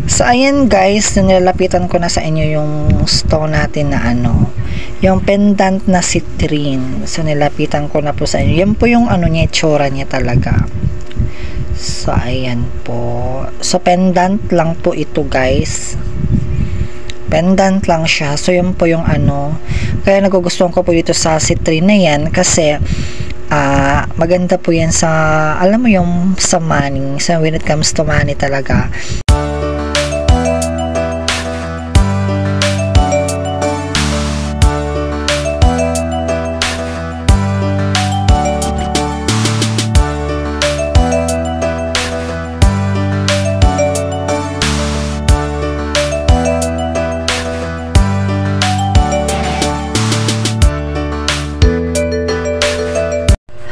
So, ayan guys, nilalapitan ko na sa inyo yung stone natin na yung pendant na citrine. So, nilapitan ko na po sa inyo. Yan po yung niya, itsura niya talaga. So, ayan po. So, pendant lang po ito guys. Pendant lang siya. So, yan po yung Kaya nagugustuhan ko po dito sa citrine na yan kasi maganda po yan sa, alam mo yung sa money. So, when it comes to money talaga.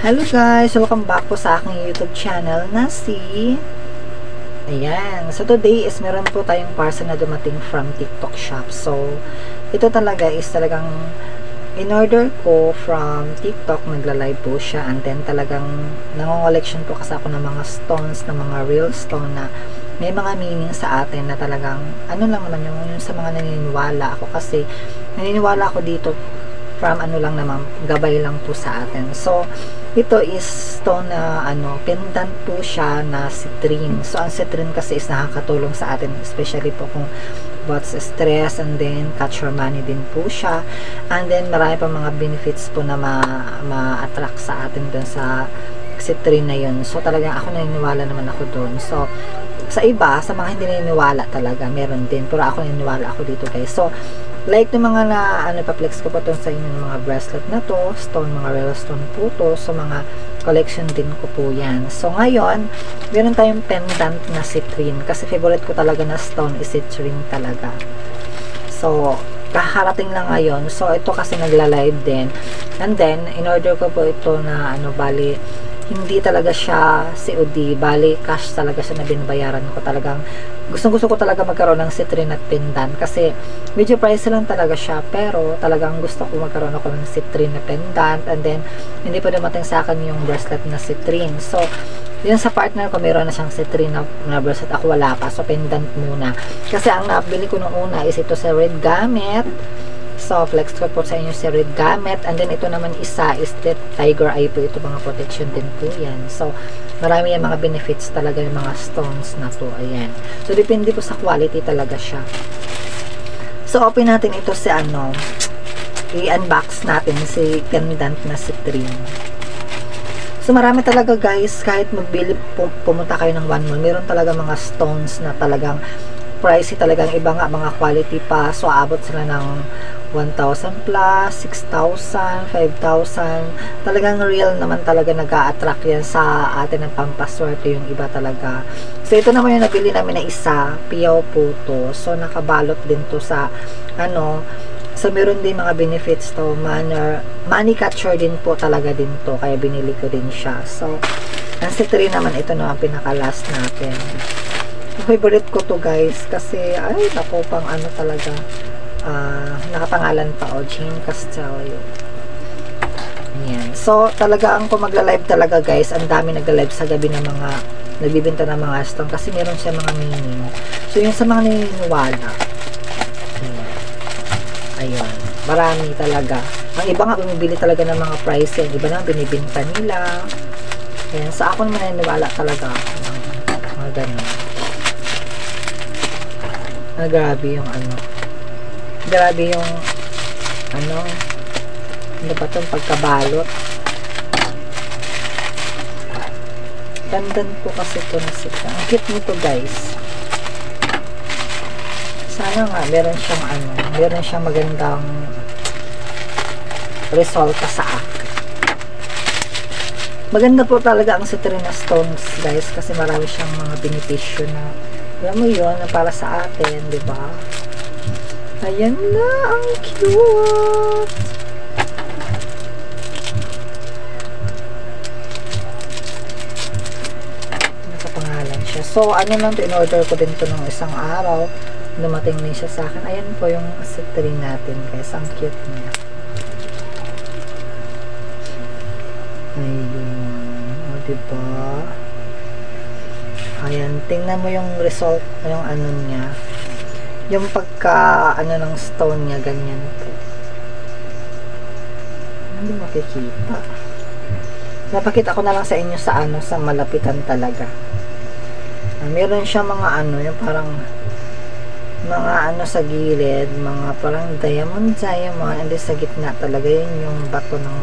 Hello guys! Welcome back po sa aking YouTube channel na Ayan. So today is meron po tayong parcel na dumating from TikTok shop. So ito talaga is talagang in-order ko from TikTok. Nagla-live po siya and then talagang nangongolection po kasi ako ng mga stones, ng mga real stone na may mga meaning sa atin na talagang lang naman yung sa mga naniniwala ako kasi naniniwala ako dito from lang naman, gabay lang po sa atin. So, ito is stone na pendant po siya na citrine. So, ang citrine kasi is nakakatulong sa atin, especially po kung about sa stress and then catch your money din po siya. And then, marami pa mga benefits po na ma-attract sa atin dun sa citrine na yun. So, talagang ako naniniwala naman ako dun. So, sa iba, sa mga hindi naniniwala talaga, meron din. Pero ako naniniwala ako dito guys. So, like ng mga pa-flex ko po ito sa inyo ng mga bracelet na to, stone, mga real stone po to. So, mga collection din ko po yan. So, ngayon, meron tayong pendant na citrine. Kasi favorite ko talaga na stone is citrine talaga. So, kaharating lang ngayon. So, ito kasi nagla-live din. And then, in-order ko po ito na bali, hindi talaga siya COD, bali cash talaga siya na binabayaran ko. Talagang gusto ko talaga magkaroon ng citrine at pendant kasi medyo price lang talaga siya, pero talagang gusto ko magkaroon ako ng citrine na pendant and then hindi pa dumating sa akin yung bracelet na citrine. So yun, sa partner ko meron na siyang citrine na bracelet, ako wala pa, so pendant muna kasi ang nabili ko nung una is ito sa Red Gamit. So, flex ko po sa inyo si Red Gamit. And then, ito naman isa is that Tiger Eye po. Ito mga protection din po yan. So, marami yung mga benefits talaga yung mga stones na to. Ayan. So, depende po sa quality talaga siya. So, open natin ito si i-unbox natin si pendant na citrine. So, marami talaga guys. Kahit magbili, pumunta kayo ng one mall, meron talaga mga stones na talagang pricey talagang iba nga, mga quality pa. So, aabot sila ng 1,000 plus, 6,000, 5,000. Talagang real naman talaga nag-a-attract yan sa atin ng pampaswerte yung iba talaga. So, ito naman yung nabili namin na isa, piyaw po to. So, nakabalot din to sa so, meron din mga benefits to. Money catcher din po talaga din to. Kaya binili ko din siya. So, ang citrine naman, ito naman pinaka-last natin. Favorite ko to guys kasi ay nako, pang talaga nakapangalan pa Jean Castelio. Ayan. So talaga ang kung magla-live talaga guys, ang dami nagla-live sa gabi ng mga nagbibenta ng mga stone kasi meron siya mga meaning. So yung sa mga naniniwala, ayun, marami talaga. Ang iba nga bumibili talaga ng mga price, yung iba na binibenta nila. Ayan. So ako naman naniniwala talaga mga ganun. Grabe yung grabe yung ano ba itong pagkabalot. Ganda po kasi ito na sila. Ang cute nito guys. Sana nga meron siyang magandang resulta sa akin. Maganda po talaga ang citrine stones guys kasi marami siyang mga benepisyo na alam mo yun, na para sa atin, di ba? Ayan na, ang cute! Nakapangalan siya. So, lang to, in-order ko din to ng isang araw. Dumating din siya sa akin. Ayan po yung citrine natin, guys. Ang cute niya. Ayun. O, diba? Ayan, tingnan mo yung result, yung niya. yung pagka ano ng stone niya, ganyan po. Hindi makikita. Napakita ko na lang sa inyo sa ano, sa malapitan talaga. Meron siya mga ano, yung parang mga ano sa gilid, mga parang diamond, and then sa gitna talaga yun yung bato ng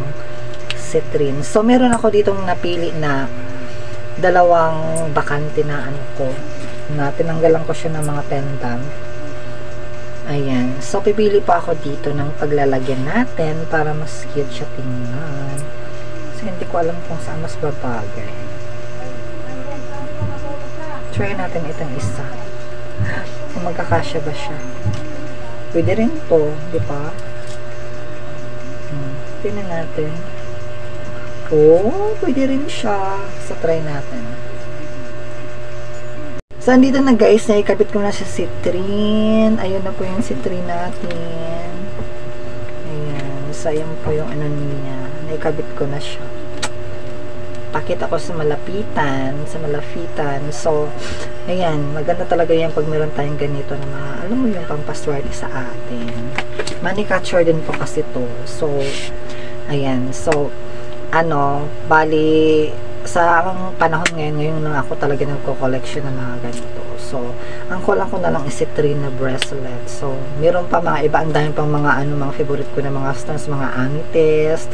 citrine. So meron ako ditong napili na dalawang bakante na ano ko, na tinanggalan ko siya ng mga pendant. Ayan, so pipili pa ako dito ng paglalagyan natin para mas cute siya tingnan. So hindi ko alam kung saan mas babagay. Try natin itong isa. Kung magkakasya ba siya. Pwede rin to, di ba? Tingnan natin. Oh, pwede rin siya. So, try natin. So, andito na guys, naikabit ko na sa citrine. Ayun na po yung citrine natin. Ayan. So, ayan po yung ano niya. Naikabit ko na siya. Pakita ko sa malapitan. So, ayan. Maganda talaga yan pag meron tayong ganito na mga, alam mo yung pampaswerte sa atin. Money catcher din po kasi to. So, ayan. So, ano, bali, sa panahon ngayon lang ako talaga nagko-collection ng mga ganito. So, ang kulang ko na lang is citrine na bracelet. So, meron pa mga iba, ang dami pang mga ano, mga favorite ko na mga stones, mga amethyst,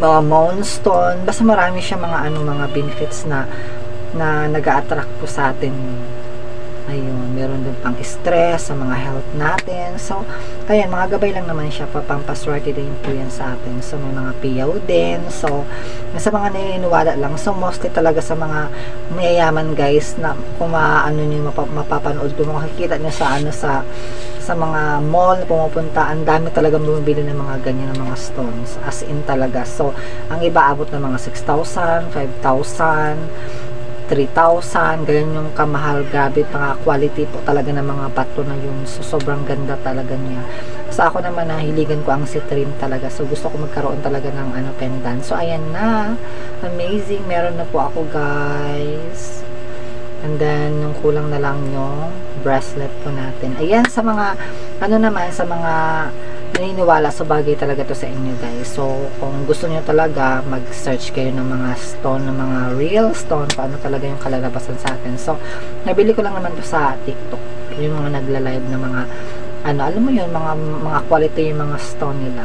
mga moonstone, basta marami siya mga ano, mga benefits na nag-a-attract po sa atin. Ayun, meron din pang stress sa mga health natin. So, ayan, mga gabay lang naman siya, pampaswerte din po yan sa atin. So, may mga piyaw din. So, sa mga naniniwala lang. So, mostly talaga sa mga mayayaman guys, na kung maano nyo, mapapanood ko, makikita nyo sa ano, sa mga mall na pumupunta, ang dami talagang bumibili ng mga ganyan ng mga stones. As in talaga. So, ang iba abot ng mga 6,000, 5,000, 3,000, ganyan yung kamahal, grabe, mga quality po talaga ng mga bato na yun. So, sobrang ganda talaga niya. So, ako naman, nahiligan ko ang citrine talaga. So, gusto ko magkaroon talaga ng ano, pendant. So, ayan na. Amazing. Meron na po ako, guys. And then, yung kulang na lang yung bracelet po natin. Ayan, sa mga, ano naman, sa mga naniniwala, so bagay talaga to sa inyo guys. So, kung gusto niyo talaga, mag-search kayo ng mga stone, ng mga real stone, paano talaga yung kalalabasan sa atin. So, nabili ko lang naman to sa TikTok. Yung mga nagla-live na mga, ano, alam mo yun, mga quality yung mga stone nila.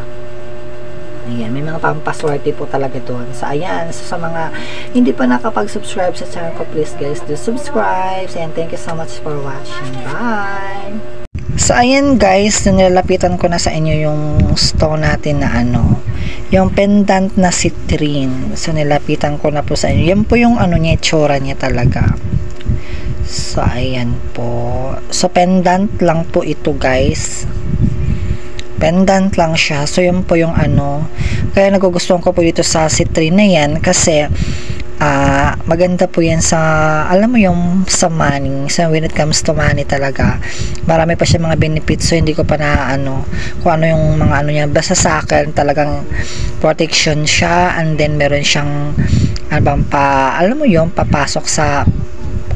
Ayan, may mga pampaswerte po talaga doon. So, ayan, so, sa mga hindi pa nakapag-subscribe sa channel ko, please guys, do subscribe. And thank you so much for watching. Bye! So, ayan guys, nilalapitan ko na sa inyo yung stone natin na ano, yung pendant na citrine. So, nilapitan ko na po sa inyo. Yan po yung ano niya, itsura niya talaga. So, ayan po. So, pendant lang po ito guys. Pendant lang siya. So, yun po yung ano. Kaya nagugustuhan ko po dito sa citrine na yan kasi maganda po yan sa, alam mo yung sa money, so when it comes to money talaga, marami pa siya mga benefits. So hindi ko pa na ano, kung ano yung mga ano niya, basta sa akin talagang protection siya, and then meron siyang ano bang alam mo yung papasok sa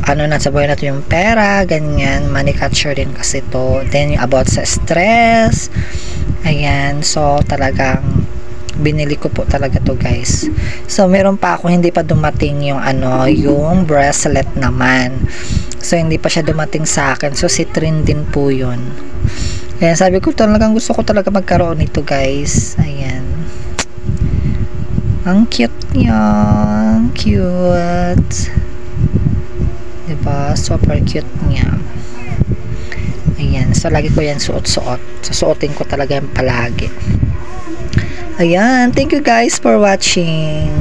ano na sa buhay natin yung pera, ganyan, money catcher din kasi to. Then yung about sa stress, ayan, so talagang binili ko po talaga to guys. So meron pa ako, hindi pa dumating yung ano, yung bracelet naman. So hindi pa siya dumating sa akin. So citrine din po yun. Ayan, sabi ko talagang gusto ko talaga magkaroon nito guys. Ayan, ang cute niya, cute, diba? Super cute niya. Ayan, so lagi ko yan suot-suot. Susuotin ko talaga yan palagi. Ayan, thank you guys for watching.